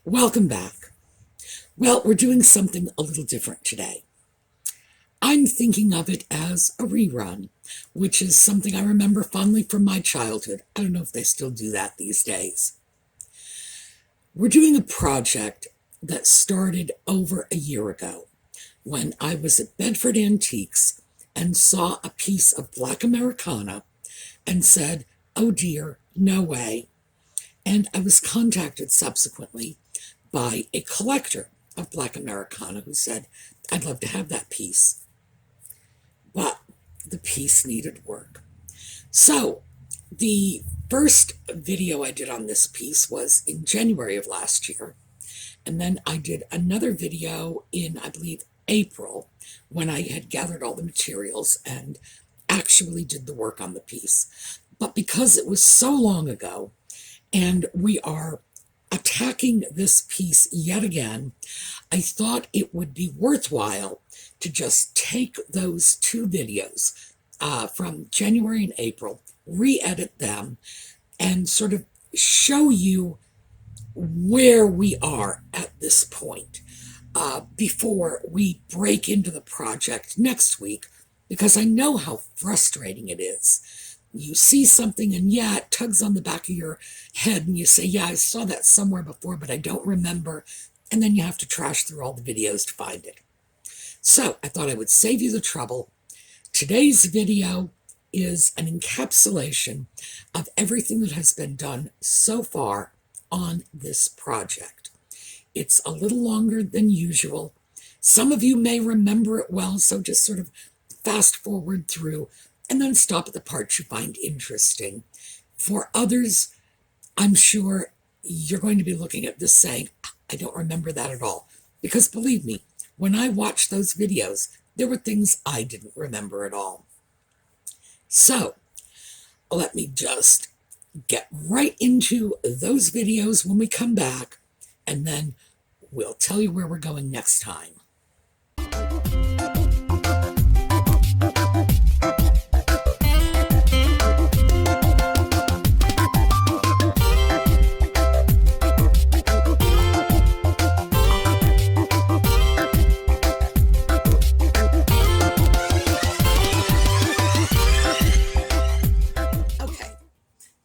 Welcome back. Well, we're doing something a little different today. I'm thinking of it as a rerun, which is something I remember fondly from my childhood. I don't know if they still do that these days. We're doing a project that started over a year ago when I was at Bedford Antiques and saw a piece of Black Americana and said, "Oh dear, no way." And I was contacted subsequently by a collector of Black Americana who said, "I'd love to have that piece." But the piece needed work. So the first video I did on this piece was in January of last year. And then I did another video in, I believe, April, when I had gathered all the materials and actually did the work on the piece. But because it was so long ago, and we are attacking this piece yet again, I thought it would be worthwhile to just take those two videos from January and April, re-edit them, and sort of show you where we are at this point before we break into the project next week, because I know how frustrating it is. You see something and it tugs on the back of your head and you say, yeah, I saw that somewhere before, but I don't remember. And then you have to trash through all the videos to find it. So I thought I would save you the trouble. Today's video is an encapsulation of everything that has been done so far on this project. It's a little longer than usual. Some of you may remember it well, so just sort of fast forward through and then stop at the parts you find interesting. For others, I'm sure you're going to be looking at this saying, I don't remember that at all. Because believe me, when I watched those videos, there were things I didn't remember at all. So let me just get right into those videos when we come back, and then we'll tell you where we're going next time.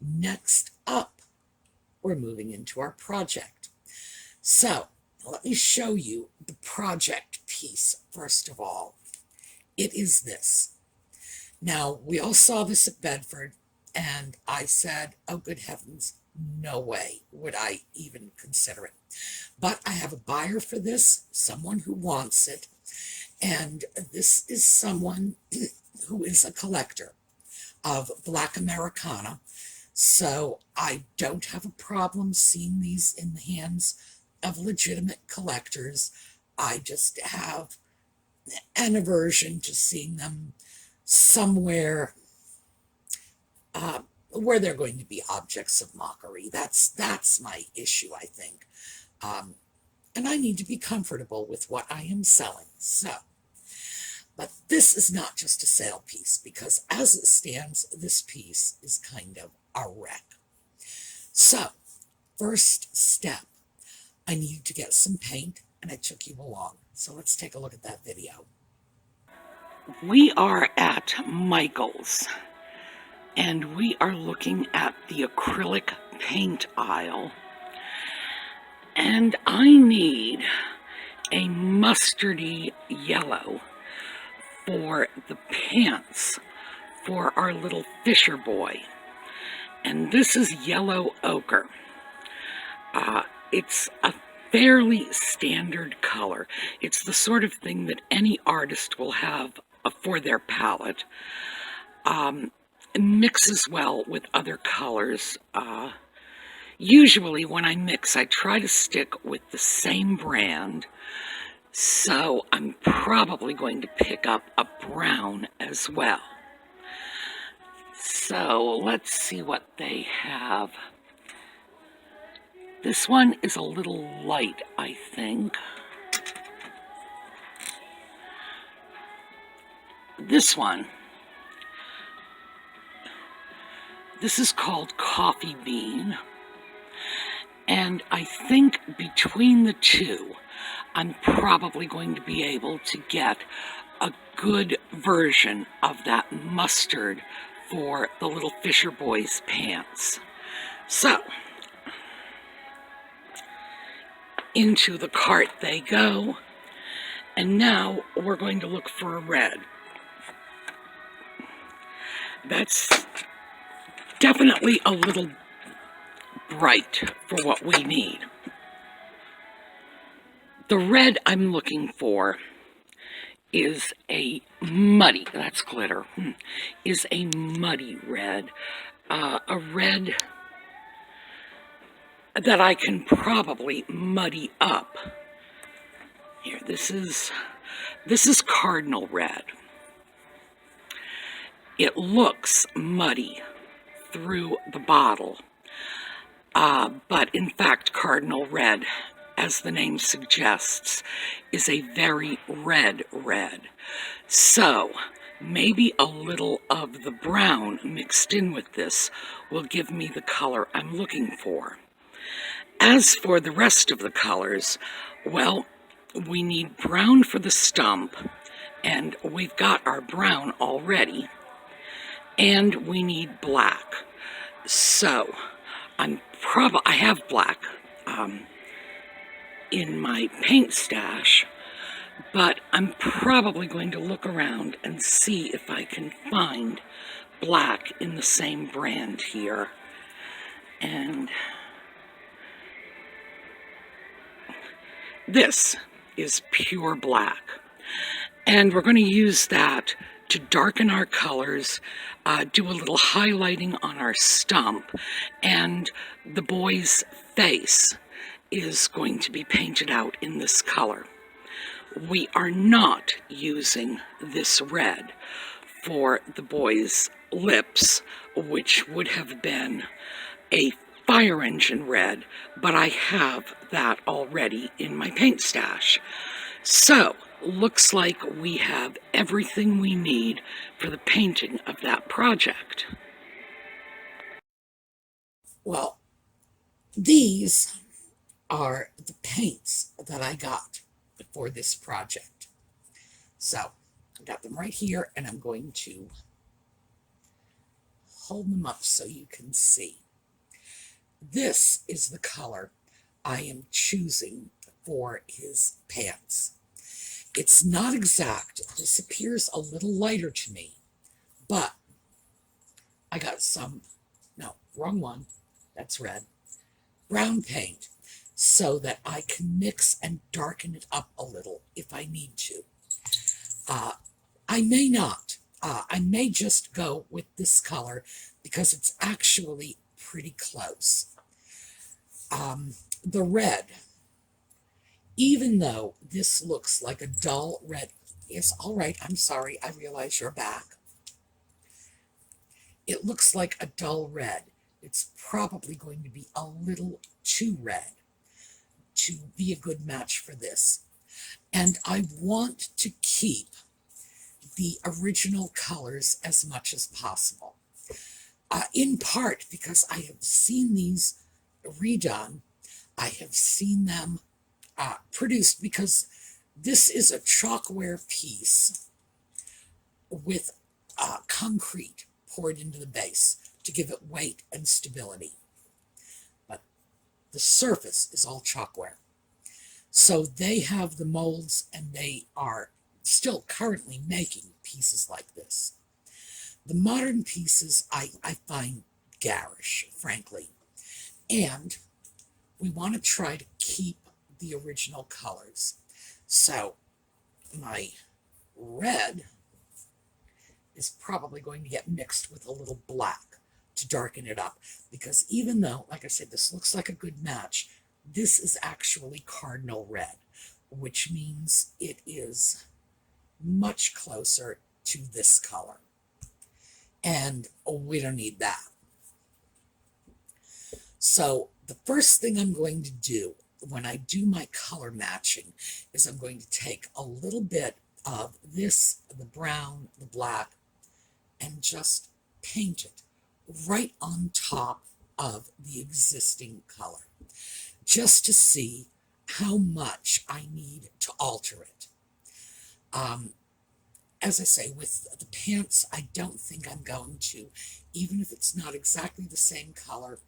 Next up, we're moving into our project. So let me show you the project piece first of all. It is this. Now, we all saw this at Bedford, and I said, oh, good heavens, no way would I even consider it. But I have a buyer for this, someone who wants it, and this is someone who is a collector of Black Americana. So I don't have a problem seeing these in the hands of legitimate collectors. I just have an aversion to seeing them somewhere where they're going to be objects of mockery. That's my issue, I think. And I need to be comfortable with what I am selling. But this is not just a sale piece, because as it stands, this piece is kind of a wreck. So, first step, I needed to get some paint, and I took you along. So let's take a look at that video. We are at Michael's, and we are looking at the acrylic paint aisle. And I need a mustardy yellow for the pants for our little Fisher boy. And this is yellow ochre. It's a fairly standard color. It's the sort of thing that any artist will have for their palette. It mixes well with other colors. Usually when I mix, I try to stick with the same brand. So I'm probably going to pick up a brown as well. So let's see what they have. This one is a little light, I think. This one, this is called Coffee Bean. And I think between the two, I'm probably going to be able to get a good version of that mustard for the little Fisher Boys pants. So, into the cart they go, and now we're going to look for a red. That's definitely a little bright for what we need. The red I'm looking for is a muddy, that's glitter, is a muddy red. A red that I can probably muddy up. Here, this is cardinal red. It looks muddy through the bottle, but in fact cardinal red, as the name suggests, is a very red red. So maybe a little of the brown mixed in with this will give me the color I'm looking for. As for the rest of the colors, well, we need brown for the stump, and we've got our brown already, and we need black. So I have black in my paint stash, but I'm probably going to look around and see if I can find black in the same brand here. And this is pure black. And we're going to use that to darken our colors, do a little highlighting on our stump, and the boy's face is going to be painted out in this color. We are not using this red for the boy's lips, which would have been a fire engine red, but I have that already in my paint stash. So, looks like we have everything we need for the painting of that project. Well, these are the paints that I got for this project. So, I got them right here, and I'm going to hold them up so you can see. This is the color I am choosing for his pants. It's not exact. This appears a little lighter to me, but I got some, no, wrong one, that's red, brown paint, so that I can mix and darken it up a little if I need to. I may not. I may just go with this color because it's actually pretty close. The red, even though this looks like a dull red, yes, all right, I'm sorry, I realize you're back. It looks like a dull red. It's probably going to be a little too red to be a good match for this. And I want to keep the original colors as much as possible. In part because I have seen these redone. I have seen them produced because this is a chalkware piece with concrete poured into the base to give it weight and stability. But the surface is all chalkware. So they have the molds, and they are still currently making pieces like this. The modern pieces I find garish, frankly. And we want to try to keep the original colors. So my red is probably going to get mixed with a little black to darken it up, because even though, like I said, this looks like a good match, this is actually cardinal red, which means it is much closer to this color, and we don't need that. So the first thing I'm going to do when I do my color matching is I'm going to take a little bit of this, the brown, the black, and just paint it right on top of the existing color. just to see how much I need to alter it. As I say, with the pants, I don't think I'm going to, even if it's not exactly the same color,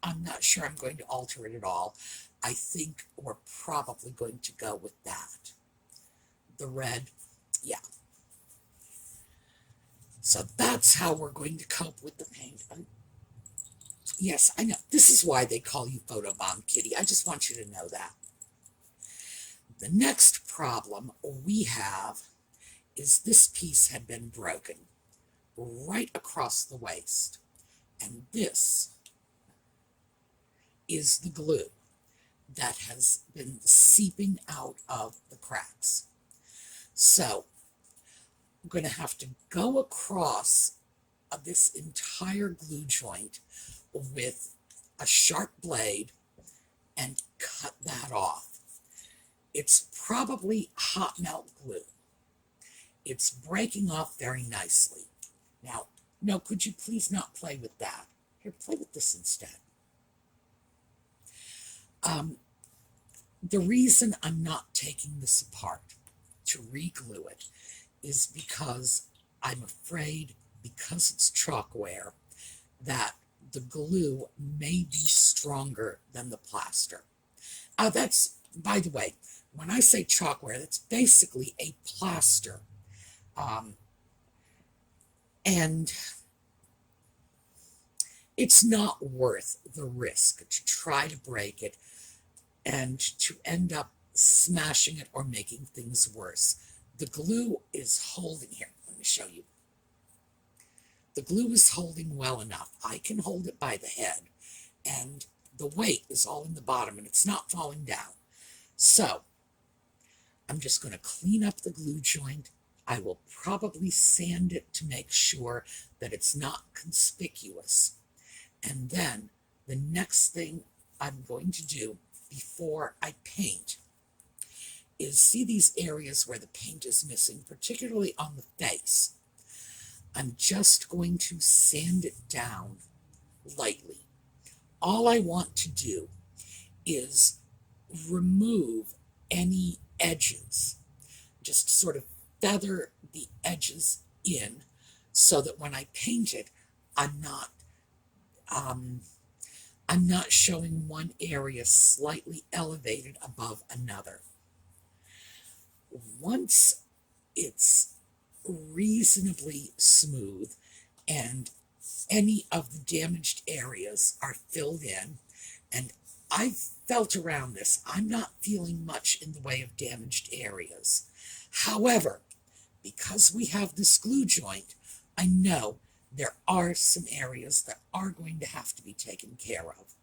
I'm not sure I'm going to alter it at all. I think we're probably going to go with that. The red, yeah. So that's how we're going to cope with the paint. Yes, I know. This is why they call you Photobomb Kitty. I just want you to know that. The next problem we have is this piece had been broken right across the waist. And this is the glue that has been seeping out of the cracks. So I'm going to have to go across this entire glue joint with a sharp blade and cut that off. It's probably hot melt glue. It's breaking off very nicely. Now, no, could you please not play with that? Here, play with this instead. The reason I'm not taking this apart to re-glue it is because I'm afraid, because it's chalkware, that the glue may be stronger than the plaster. That's, by the way, when I say chalkware, that's basically a plaster. And it's not worth the risk to try to break it and to end up smashing it or making things worse. The glue is holding here. Let me show you. The glue is holding well enough. I can hold it by the head, and the weight is all in the bottom, and it's not falling down. So I'm just going to clean up the glue joint. I will probably sand it to make sure that it's not conspicuous. And then the next thing I'm going to do before I paint is see these areas where the paint is missing, particularly on the face. I'm just going to sand it down lightly. All I want to do is remove any edges, just sort of feather the edges in so that when I paint it, I'm not showing one area slightly elevated above another. Once it's reasonably smooth and any of the damaged areas are filled in, and I've felt around this, I'm not feeling much in the way of damaged areas. However, because we have this glue joint, I know there are some areas that are going to have to be taken care of.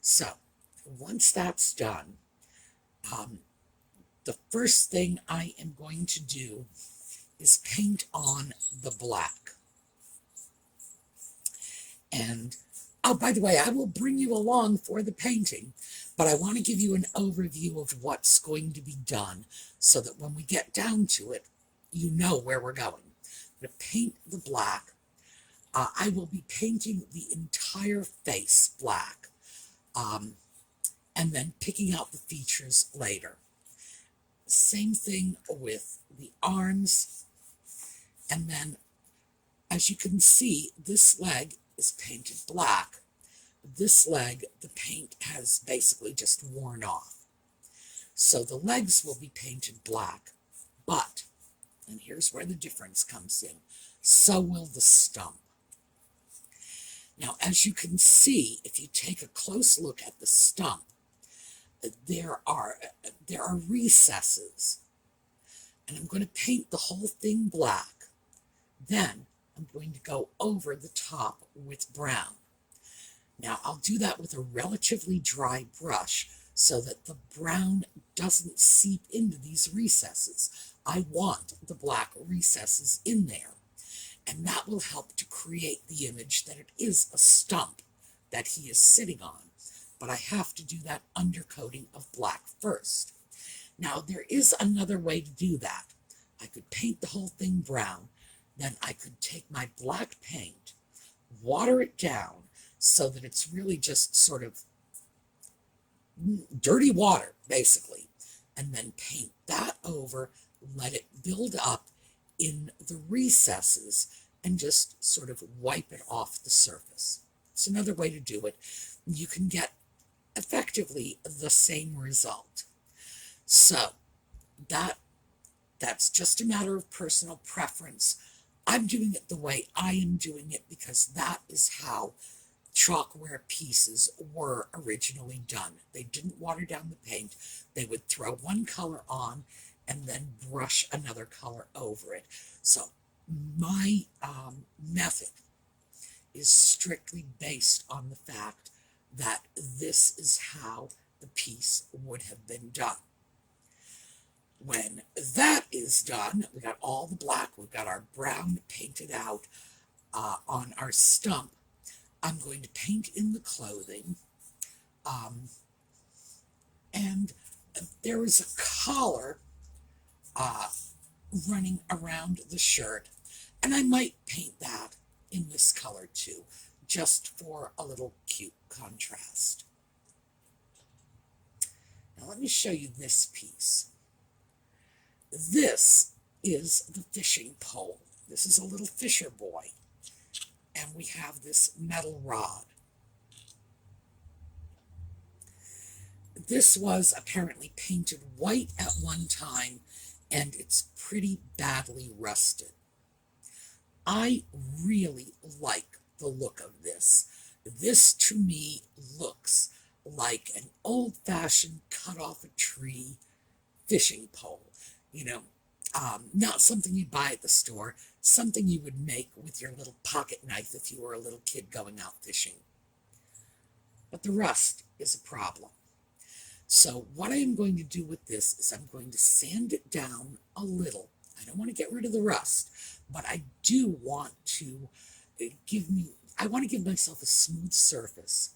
So once that's done, the first thing I am going to do is paint on the black. And, oh, by the way, I will bring you along for the painting, but I want to give you an overview of what's going to be done so that when we get down to it, you know where we're going. I'm going to paint the black. I will be painting the entire face black, and then picking out the features later. Same thing with the arms, and then as you can see, this leg is painted black. This leg, the paint has basically just worn off. So the legs will be painted black, but, and here's where the difference comes in, so will the stump. Now, as you can see, if you take a close look at the stump, there are recesses, and I'm going to paint the whole thing black. Then I'm going to go over the top with brown. Now, I'll do that with a relatively dry brush so that the brown doesn't seep into these recesses. I want the black recesses in there, and that will help to create the image that it is a stump that he is sitting on. But I have to do that undercoating of black first. Now, there is another way to do that. I could paint the whole thing brown, then I could take my black paint, water it down so that it's really just sort of dirty water, basically, and then paint that over, let it build up in the recesses, and just sort of wipe it off the surface. It's another way to do it. You can get effectively the same result. So that's just a matter of personal preference. I'm doing it the way I am doing it because that is how chalkware pieces were originally done. They didn't water down the paint. They would throw one color on and then brush another color over it. So my method is strictly based on the fact that this is how the piece would have been done. When that is done, we got all the black, we've got our brown painted out on our stump. I'm going to paint in the clothing, and there is a collar running around the shirt, and I might paint that in this color too, just for a little cute contrast. Now let me show you this piece. This is the fishing pole. This is a little fisher boy, and we have this metal rod. This was apparently painted white at one time, and it's pretty badly rusted. I really like the look of this. This, to me, looks like an old-fashioned cut-off-a-tree fishing pole. You know, not something you'd buy at the store, something you would make with your little pocket knife if you were a little kid going out fishing. But the rust is a problem. So what I am going to do with this is I'm going to sand it down a little. I don't want to get rid of the rust, but I do want to I want to give myself a smooth surface.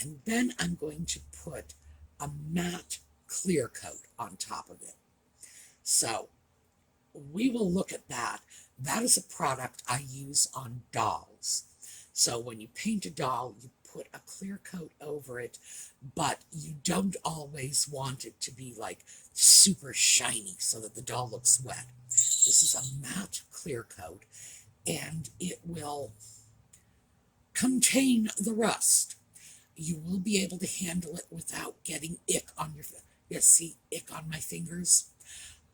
And then I'm going to put a matte clear coat on top of it. So we will look at that. That is a product I use on dolls. So when you paint a doll, you put a clear coat over it, but you don't always want it to be like super shiny so that the doll looks wet. This is a matte clear coat, and it will contain the rust. You will be able to handle it without getting ick on your fingers. Yes, see, ick on my fingers?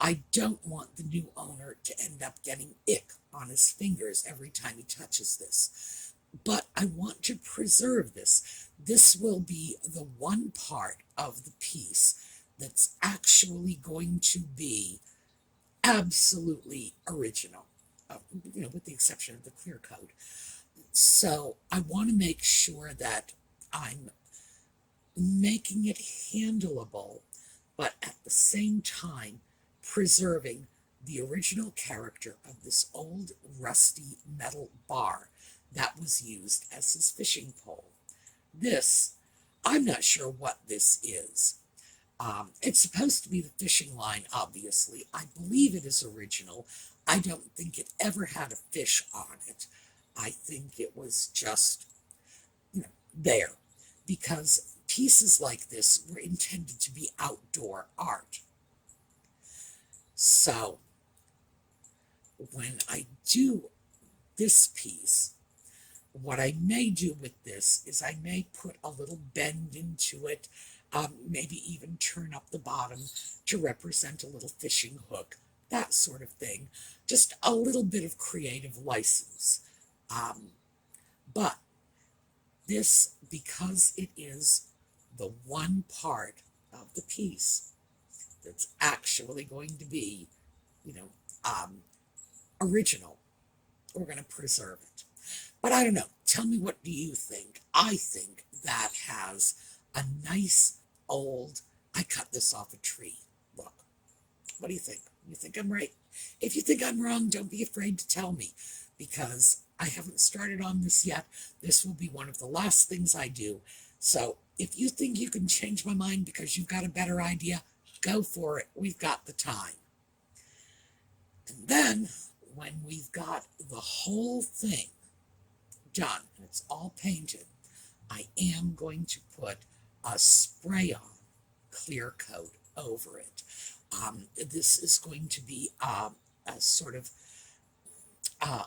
I don't want the new owner to end up getting ick on his fingers every time he touches this. But I want to preserve this. This will be the one part of the piece that's actually going to be absolutely original, with the exception of the clear coat. So I want to make sure that I'm making it handleable, but at the same time preserving the original character of this old rusty metal bar that was used as his fishing pole. This, I'm not sure what this is. It's supposed to be the fishing line, obviously. I believe it is original. I don't think it ever had a fish on it. I think it was just, there. Because pieces like this were intended to be outdoor art. So, when I do this piece, what I may do with this is I may put a little bend into it, maybe even turn up the bottom to represent a little fishing hook, that sort of thing. Just a little bit of creative license. But this, because it is the one part of the piece that's actually going to be, original, we're going to preserve it. But I don't know. Tell me, what do you think? I think that has a nice old, I cut this off a tree look. What do you think? You think I'm right? If you think I'm wrong, don't be afraid to tell me, because I haven't started on this yet. This will be one of the last things I do. So if you think you can change my mind because you've got a better idea, go for it. We've got the time. And then, when we've got the whole thing done, and it's all painted, I am going to put a spray-on clear coat over it. This is going to be a sort of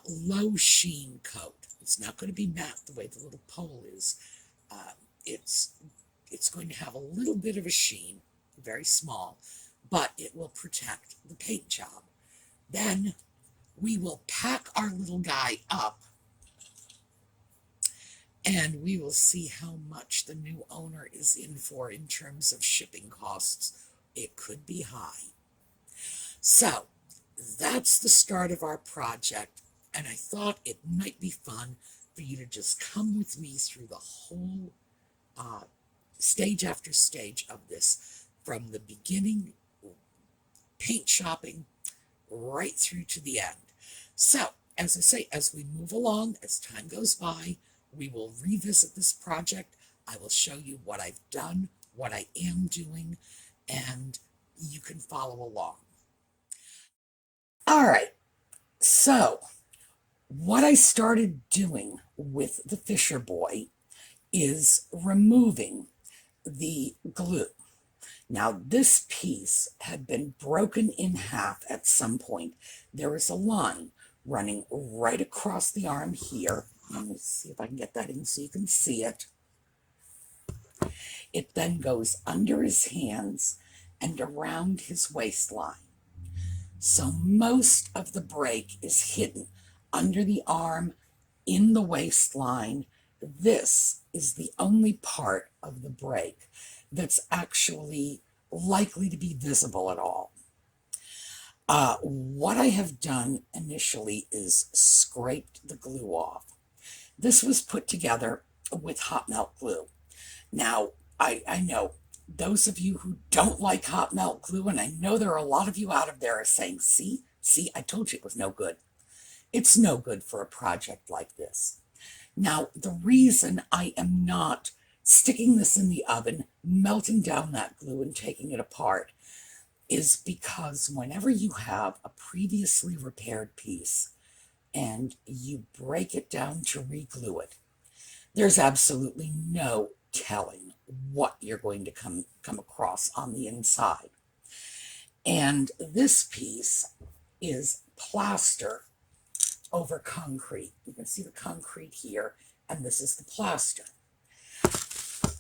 low sheen coat. It's not going to be matte the way the little pole is. It's going to have a little bit of a sheen, very small, but it will protect the paint job. Then we will pack our little guy up and we will see how much the new owner is in for in terms of shipping costs. It could be high. So that's the start of our project, and I thought it might be fun for you to just come with me through the whole stage after stage of this, from the beginning, paint shopping, right through to the end. So, as I say, as we move along, as time goes by, we will revisit this project. I will show you what I've done, what I am doing, and you can follow along. All right, so what I started doing with the Fisher Boy is removing the glue. Now, this piece had been broken in half at some point. There is a line running right across the arm here. Let me see if I can get that in so you can see it. It then goes under his hands and around his waistline. So most of the break is hidden under the arm, in the waistline. This is the only part of the break that's actually likely to be visible at all. What I have done initially is scraped the glue off. This was put together with hot melt glue. Now, I know those of you who don't like hot melt glue, and I know there are a lot of you out of there are saying, see, I told you it was no good. It's no good for a project like this. Now, the reason I am not sticking this in the oven, melting down that glue and taking it apart, is because whenever you have a previously repaired piece and you break it down to re-glue it, there's absolutely no telling what you're going to come across on the inside. And this piece is plaster over concrete. You can see the concrete here, and this is the plaster.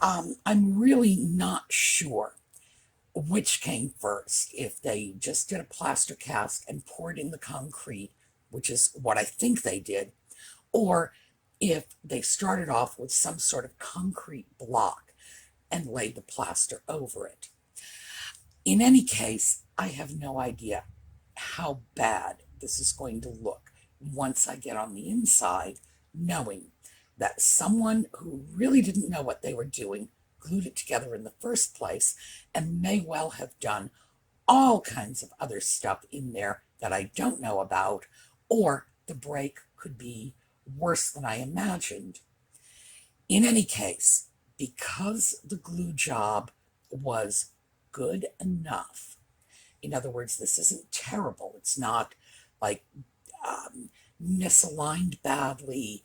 I'm really not sure which came first, if they just did a plaster cast and poured in the concrete, which is what I think they did, or if they started off with some sort of concrete block and laid the plaster over it. In any case, I have no idea how bad this is going to look once I get on the inside, knowing that someone who really didn't know what they were doing glued it together in the first place and may well have done all kinds of other stuff in there that I don't know about, or the break could be worse than I imagined. In any case, because the glue job was good enough, in other words, this isn't terrible, it's not like misaligned badly,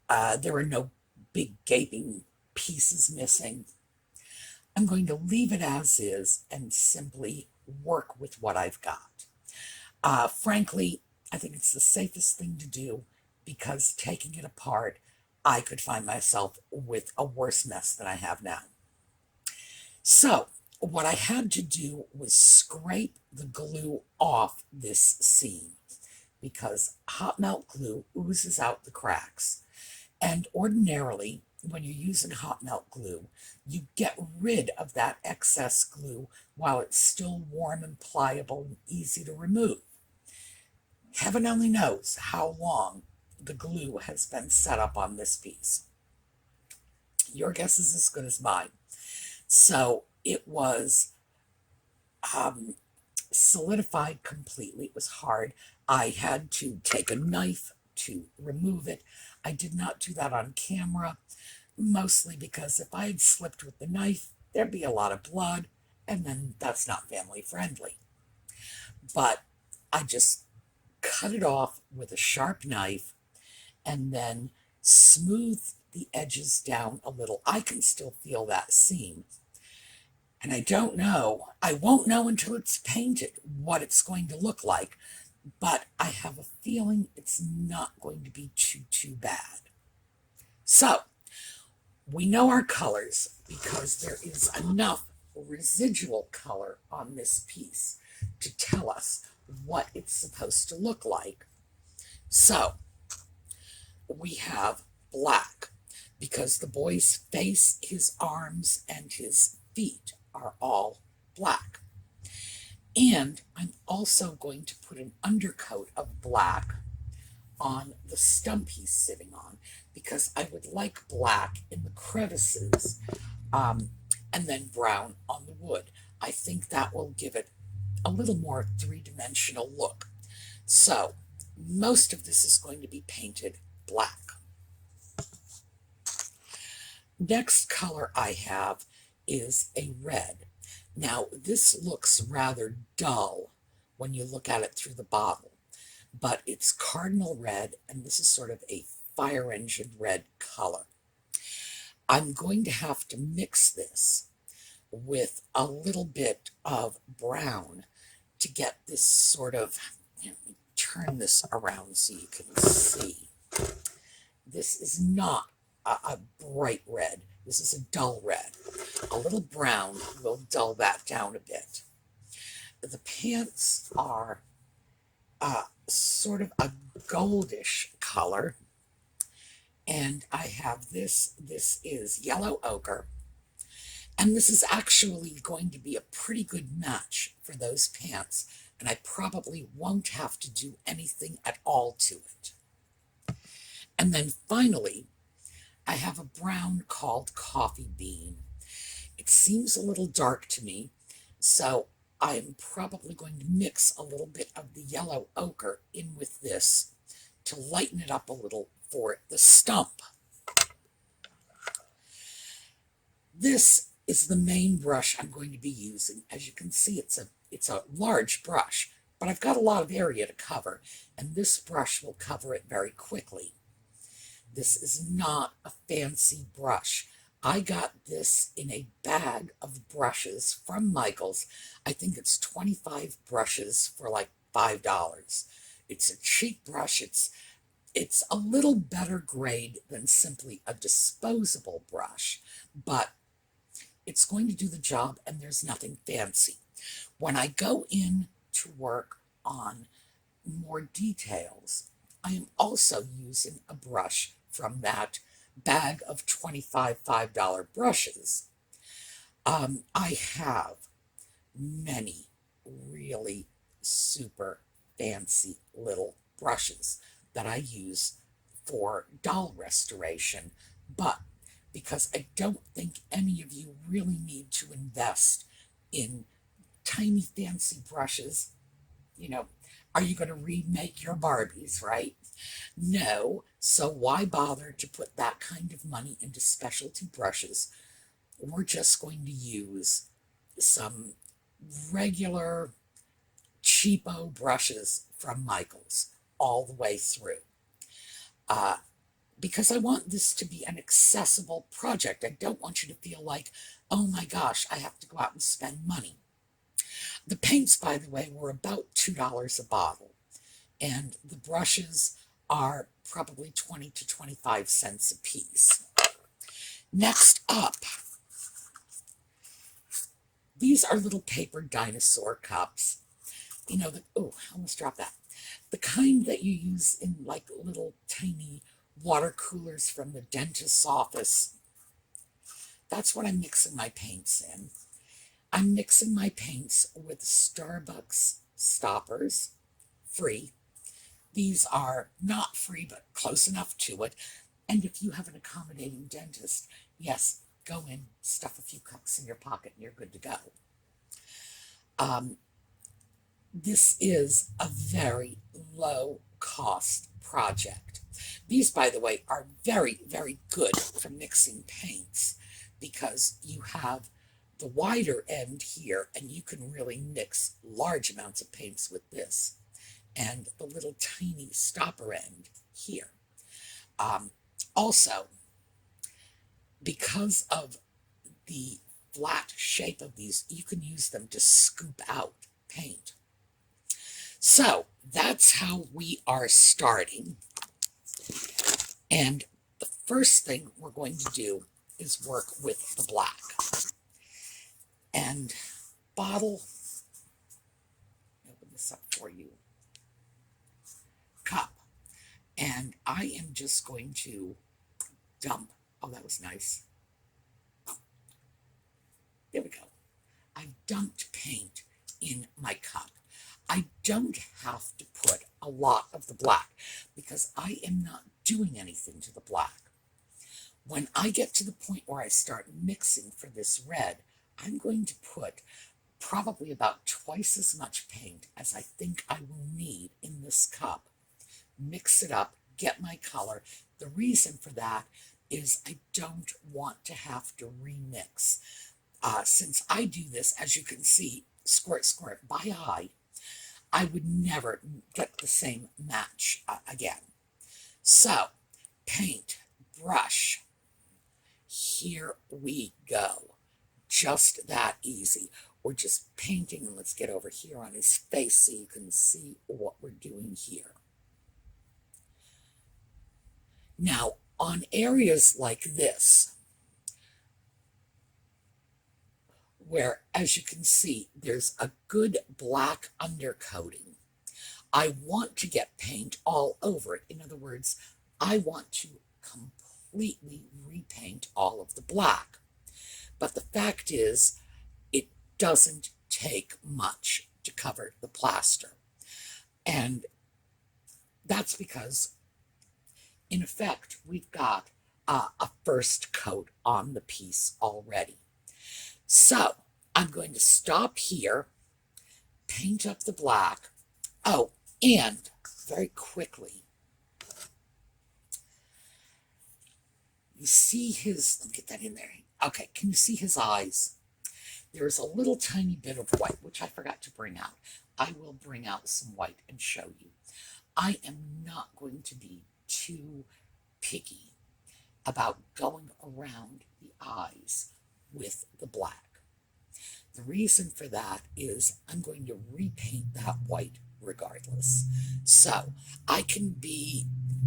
there are no big gaping pieces missing, I'm going to leave it as is and simply work with what I've got. Frankly, I think it's the safest thing to do, because taking it apart, I could find myself with a worse mess than I have now. So what I had to do was scrape the glue off this seam, because hot melt glue oozes out the cracks. And ordinarily, when you're using hot melt glue, you get rid of that excess glue while it's still warm and pliable and easy to remove. Heaven only knows how long the glue has been set up on this piece. Your guess is as good as mine. So it was solidified completely. It was hard. I had to take a knife to remove it. I did not do that on camera, mostly because if I had slipped with the knife, there'd be a lot of blood, and then that's not family friendly. But I just cut it off with a sharp knife and then smoothed the edges down a little. I can still feel that seam. And I don't know, I won't know until it's painted what it's going to look like, but I have a feeling it's not going to be too bad. So, we know our colors because there is enough residual color on this piece to tell us what it's supposed to look like. So, we have black because the boy's face, his arms, and his feet are all black. And I'm also going to put an undercoat of black on the stump he's sitting on because I would like black in the crevices and then brown on the wood. I think that will give it a little more three-dimensional look. So most of this is going to be painted black. Next color I have is a red. Now this looks rather dull when you look at it through the bottle, but it's cardinal red, and this is sort of a fire engine red color. I'm going to have to mix this with a little bit of brown to get this sort of, let me turn this around so you can see. This is not a bright red. This is a dull red. A little brown will dull that down a bit. The pants are sort of a goldish color. And I have this. This is yellow ochre. And this is actually going to be a pretty good match for those pants. And I probably won't have to do anything at all to it. And then finally, I have a brown called coffee bean. It seems a little dark to me, so I'm probably going to mix a little bit of the yellow ochre in with this to lighten it up a little for the stump. This is the main brush I'm going to be using. As you can see, it's a large brush, but I've got a lot of area to cover, and this brush will cover it very quickly. This is not a fancy brush. I got this in a bag of brushes from Michael's. I think it's 25 brushes for like $5. It's a cheap brush. It's a little better grade than simply a disposable brush, but it's going to do the job, and there's nothing fancy. When I go in to work on more details, I am also using a brush from that bag of 25 $5 brushes. I have many really super fancy little brushes that I use for doll restoration, but because I don't think any of you really need to invest in tiny fancy brushes, are you going to remake your Barbies, right? No, so why bother to put that kind of money into specialty brushes? We're just going to use some regular cheapo brushes from Michael's all the way through. Because I want this to be an accessible project. I don't want you to feel like, oh my gosh, I have to go out and spend money. The paints, by the way, were about $2 a bottle, and the brushes are probably 20 to 25 cents a piece. Next up, these are little paper dinosaur cups. Oh, I almost dropped that. The kind that you use in like little tiny water coolers from the dentist's office. That's what I'm mixing my paints in. I'm mixing my paints with Starbucks stoppers, free. These are not free, but close enough to it. And if you have an accommodating dentist, yes, go in, stuff a few cups in your pocket, and you're good to go. This is a very low-cost project. These, by the way, are very, very good for mixing paints because you have the wider end here, and you can really mix large amounts of paints with this, and the little tiny stopper end here. Also, because of the flat shape of these, you can use them to scoop out paint. So that's how we are starting. And the first thing we're going to do is work with the black. And bottle, open this up for you, cup. And I am just going to dump, oh, that was nice. There we go. I've dumped paint in my cup. I don't have to put a lot of the black because I am not doing anything to the black. When I get to the point where I start mixing for this red, I'm going to put probably about twice as much paint as I think I will need in this cup. Mix it up, get my color. The reason for that is I don't want to have to remix. Since I do this, as you can see, squirt, squirt by eye, I would never get the same match again. So, paint, brush, here we go. Just that easy. We're just painting, and let's get over here on his face so you can see what we're doing here. Now, on areas like this, where, as you can see, there's a good black undercoating, I want to get paint all over it. In other words, I want to completely repaint all of the black. But the fact is, it doesn't take much to cover the plaster. And that's because, in effect, we've got a first coat on the piece already. So I'm going to stop here, paint up the black. Oh, and very quickly, you see his, let me get that in there. Okay, can you see his eyes? There's a little tiny bit of white, which I forgot to bring out. I will bring out some white and show you. I am not going to be too picky about going around the eyes with the black. The reason for that is I'm going to repaint that white regardless. So I can be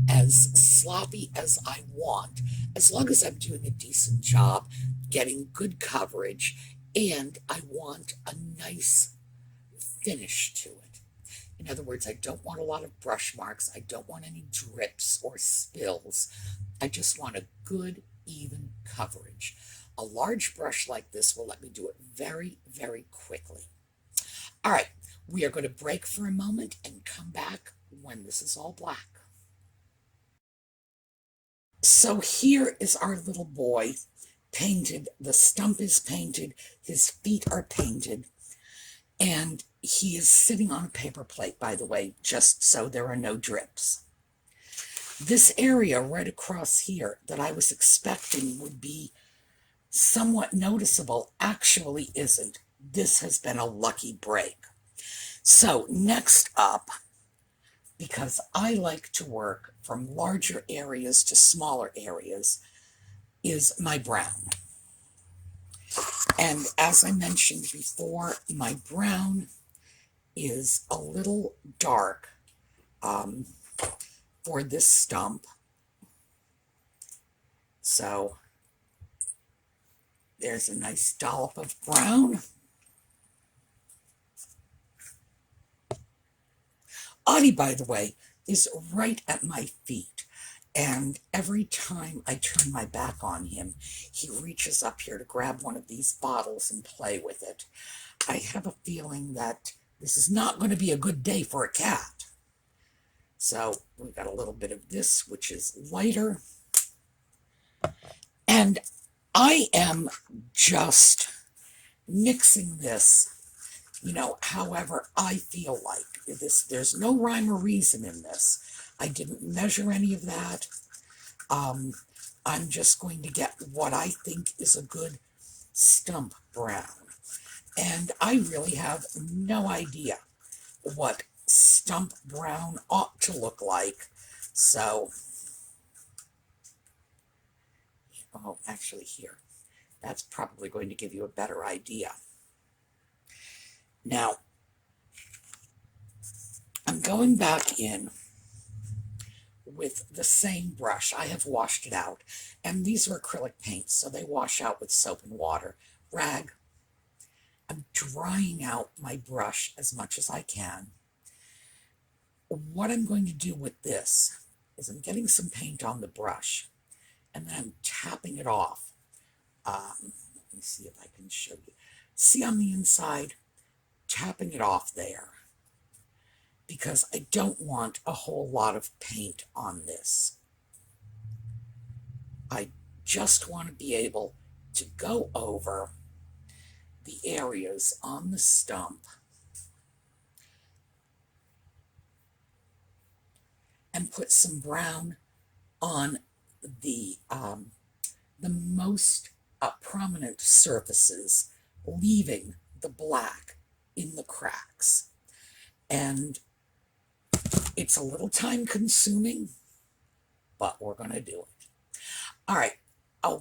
as sloppy as I want, as long as I'm doing a decent job, getting good coverage, and I want a nice finish to it. In other words, I don't want a lot of brush marks. I don't want any drips or spills. I just want a good, even coverage. A large brush like this will let me do it very, very quickly. All right, we are going to break for a moment and come back when this is all black. So here is our little boy painted. The stump is painted. His feet are painted. And he is sitting on a paper plate, by the way, just so there are no drips. This area right across here that I was expecting would be somewhat noticeable actually isn't. This has been a lucky break. So next up, because I like to work from larger areas to smaller areas, is my brown. And as I mentioned before, my brown is a little dark for this stump. So there's a nice dollop of brown. Audie, by the way, is right at my feet. And every time I turn my back on him, he reaches up here to grab one of these bottles and play with it. I have a feeling that this is not going to be a good day for a cat. So we've got a little bit of this, which is lighter. And I am just mixing this, however I feel like. There's no rhyme or reason in this. I didn't measure any of that. I'm just going to get what I think is a good stump brown. And I really have no idea what stump brown ought to look like. So Oh, actually here. That's probably going to give you a better idea. Now, I'm going back in with the same brush. I have washed it out, and these are acrylic paints, so they wash out with soap and water. Rag. I'm drying out my brush as much as I can. What I'm going to do with this is I'm getting some paint on the brush, and then I'm tapping it off. Let me see if I can show you. See on the inside, tapping it off there, because I don't want a whole lot of paint on this. I just want to be able to go over the areas on the stump and put some brown on the most prominent surfaces, leaving the black in the cracks. And it's a little time consuming, but we're going to do it. All right,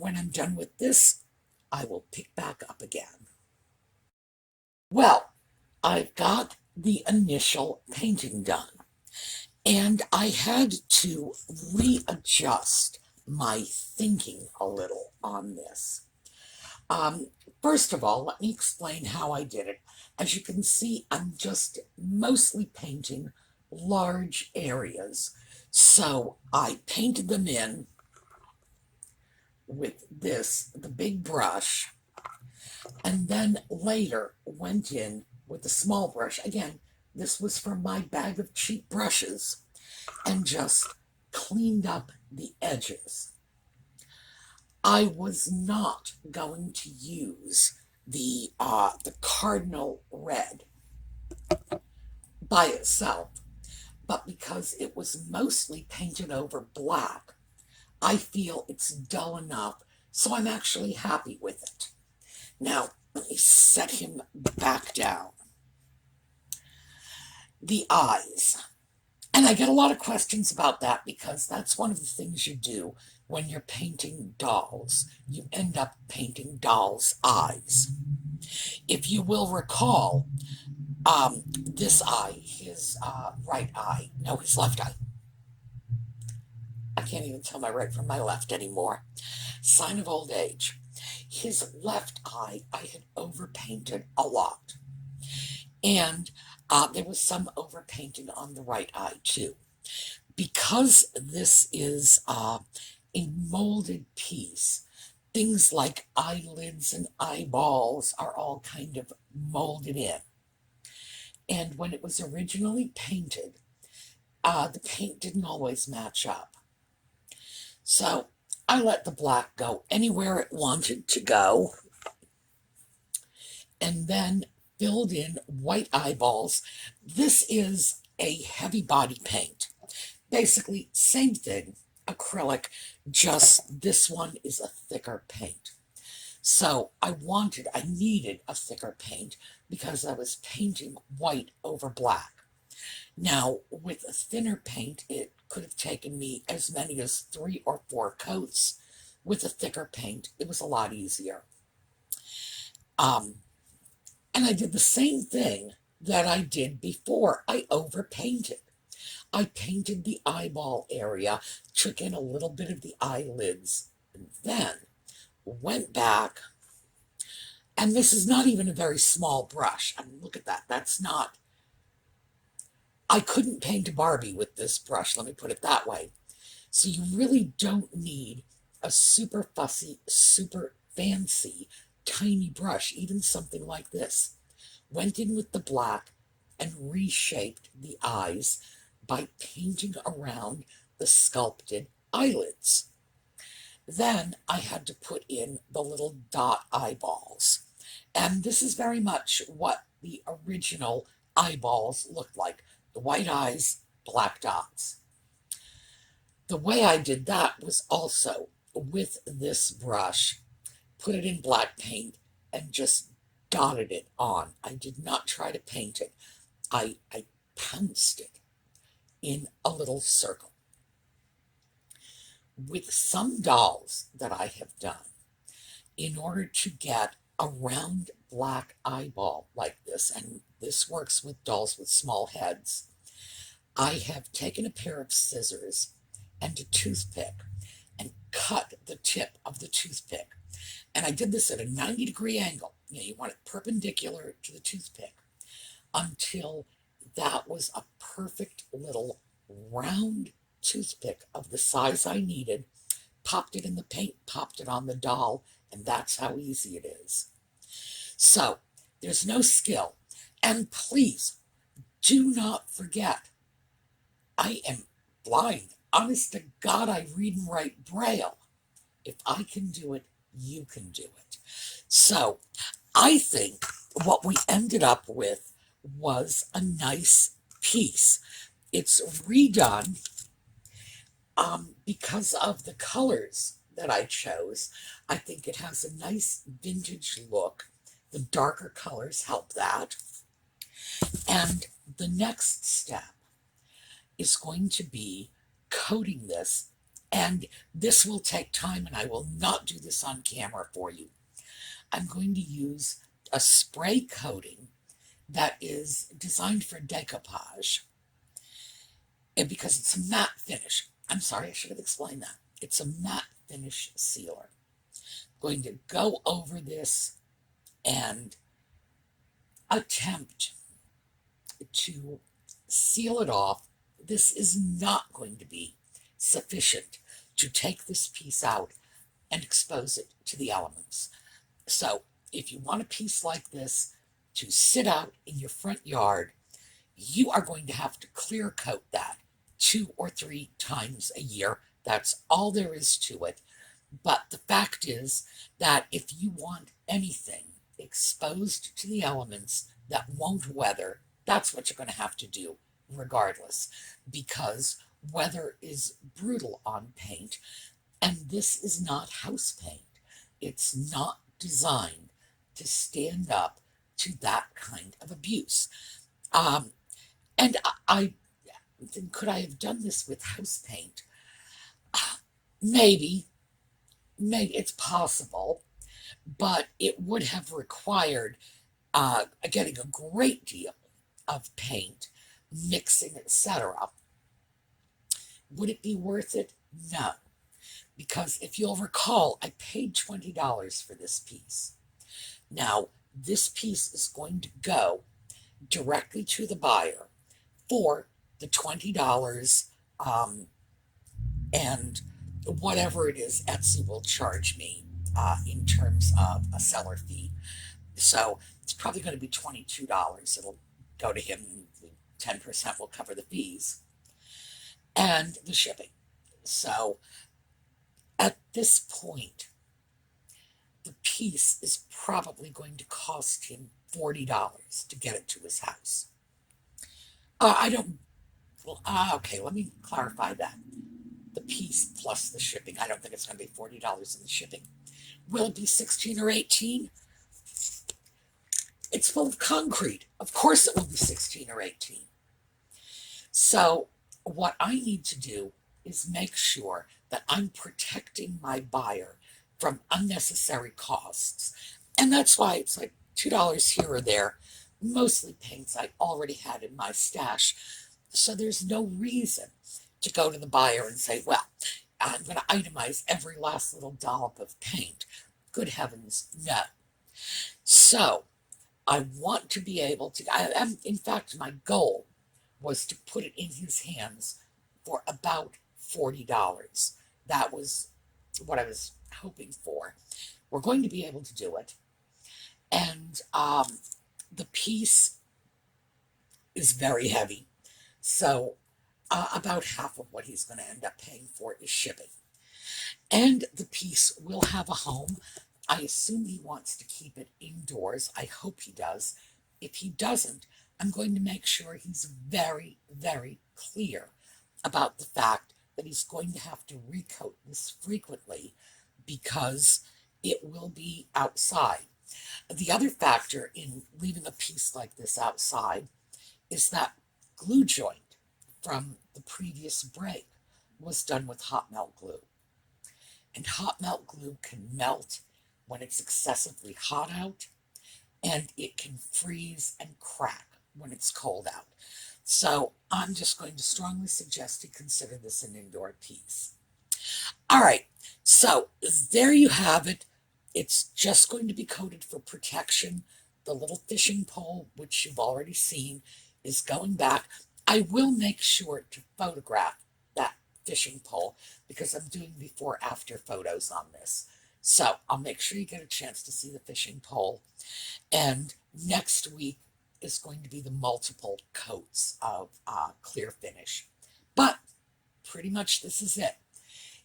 when I'm done with this, I will pick back up again. Well, I've got the initial painting done, and I had to readjust my thinking a little on this. First of all, let me explain how I did it. As you can see, I'm just mostly painting large areas. So I painted them in with the big brush, and then later went in with the small brush. Again, this was from my bag of cheap brushes, and just cleaned up the edges. I was not going to use the cardinal red by itself, but because it was mostly painted over black, I feel it's dull enough, so I'm actually happy with it. Now, let me set him back down. The eyes. And I get a lot of questions about that, because that's one of the things you do when you're painting dolls. You end up painting dolls' eyes. If you will recall, this eye, his right eye, no, his left eye. I can't even tell my right from my left anymore. Sign of old age. His left eye, I had overpainted a lot. And there was some overpainting on the right eye too. Because this is a molded piece, things like eyelids and eyeballs are all kind of molded in. And when it was originally painted, the paint didn't always match up. So I let the black go anywhere it wanted to go, and then filled in white eyeballs. This is a heavy body paint. Basically, same thing, acrylic, just this one is a thicker paint. So I needed a thicker paint because I was painting white over black. Now, with a thinner paint, it could have taken me as many as 3 or 4 coats. With a thicker paint, it was a lot easier. And I did the same thing that I did before. I overpainted. I painted the eyeball area, took in a little bit of the eyelids, and then went back. And this is not even a very small brush. I mean, look at that. That's not... I couldn't paint a Barbie with this brush, let me put it that way. So you really don't need a super fussy, super fancy, tiny brush, even something like this. Went in with the black and reshaped the eyes by painting around the sculpted eyelids. Then I had to put in the little dot eyeballs. And this is very much what the original eyeballs looked like. The white eyes, black dots. The way I did that was also with this brush, put it in black paint and just dotted it on. I did not try to paint it. I pounced it in a little circle. with some dolls that I have done, in order to get a round black eyeball like this, and this works with dolls with small heads, I have taken a pair of scissors and a toothpick and cut the tip of the toothpick. And I did this at a 90-degree angle. You want it perpendicular to the toothpick until that was a perfect little round toothpick of the size I needed, popped it in the paint, popped it on the doll, and that's how easy it is. So there's no skill. And please do not forget, I am blind. Honest to God, I read and write Braille. If I can do it, you can do it. So I think what we ended up with was a nice piece. It's redone because of the colors that I chose. I think it has a nice vintage look. The darker colors help that. And the next step is going to be coating this, and this will take time, and I will not do this on camera for you. I'm going to use a spray coating that is designed for decoupage, and because it's a matte finish. I'm sorry, I should have explained that. It's a matte finish sealer. I'm going to go over this and attempt to seal it off. This is not going to be sufficient to take this piece out and expose it to the elements. So if you want a piece like this to sit out in your front yard, you are going to have to clear coat that 2 or 3 times a year. That's all there is to it. But the fact is that if you want anything exposed to the elements that won't weather, that's what you're going to have to do regardless, because weather is brutal on paint, and this is not house paint. It's not designed to stand up to that kind of abuse. And I could I have done this with house paint? Maybe it's possible, but it would have required getting a great deal of paint, mixing, etc. Would it be worth it? No. Because if you'll recall, I paid $20 for this piece. Now, this piece is going to go directly to the buyer for the $20 and whatever it is Etsy will charge me in terms of a seller fee. So it's probably going to be $22. It'll go to him, and 10% will cover the fees and the shipping. So at this point, the piece is probably going to cost him $40 to get it to his house. Okay, let me clarify that. The piece plus the shipping. I don't think it's going to be $40 in the shipping. Will it be 16 or 18? It's full of concrete. Of course it will be 16 or 18. So what I need to do is make sure that I'm protecting my buyer from unnecessary costs. And that's why it's like $2 here or there, mostly paints I already had in my stash. So there's no reason to go to the buyer and say, well, I'm going to itemize every last little dollop of paint. Good heavens, no. So I want to be able to, in fact, my goal was to put it in his hands for about $40. That was what I was hoping for. We're going to be able to do it. And the piece is very heavy. So about half of what he's going to end up paying for is shipping. And the piece will have a home. I assume he wants to keep it indoors. I hope he does. If he doesn't, I'm going to make sure he's very, very clear about the fact that he's going to have to recoat this frequently because it will be outside. The other factor in leaving a piece like this outside is that glue joint from the previous break was done with hot melt glue. And hot melt glue can melt when it's excessively hot out, and it can freeze and crack when it's cold out. So I'm just going to strongly suggest you consider this an indoor piece. All right, so there you have it. It's just going to be coated for protection. The little fishing pole, which you've already seen, is going back. I will make sure to photograph that fishing pole because I'm doing before-after photos on this. So I'll make sure you get a chance to see the fishing pole. And next week is going to be the multiple coats of clear finish. But pretty much this is it.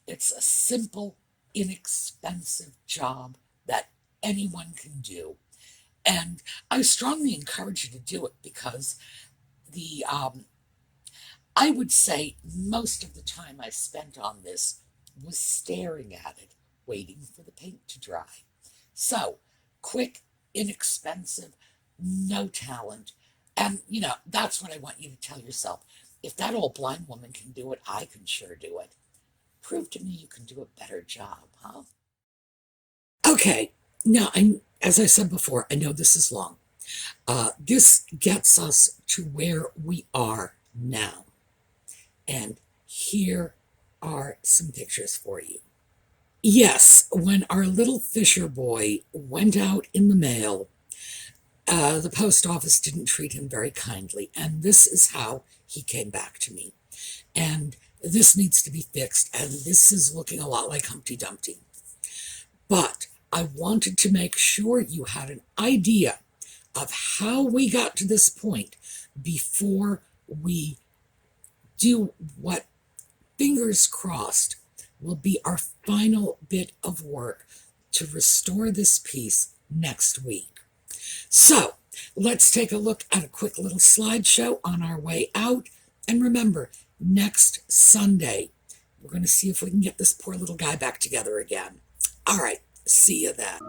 It's a simple, inexpensive job that anyone can do. And I strongly encourage you to do it because I would say most of the time I spent on this was staring at it, waiting for the paint to dry. So, quick, inexpensive, no talent. And, that's what I want you to tell yourself. If that old blind woman can do it, I can sure do it. Prove to me you can do a better job, huh? Okay, now, as I said before, I know this is long. This gets us to where we are now. And here are some pictures for you. Yes, when our little Fisher boy went out in the mail, the post office didn't treat him very kindly, and this is how he came back to me. And this needs to be fixed, and this is looking a lot like Humpty Dumpty. But I wanted to make sure you had an idea of how we got to this point before we do what, fingers crossed, will be our final bit of work to restore this piece next week. So let's take a look at a quick little slideshow on our way out. And remember, next Sunday, we're going to see if we can get this poor little guy back together again. All right, see you then.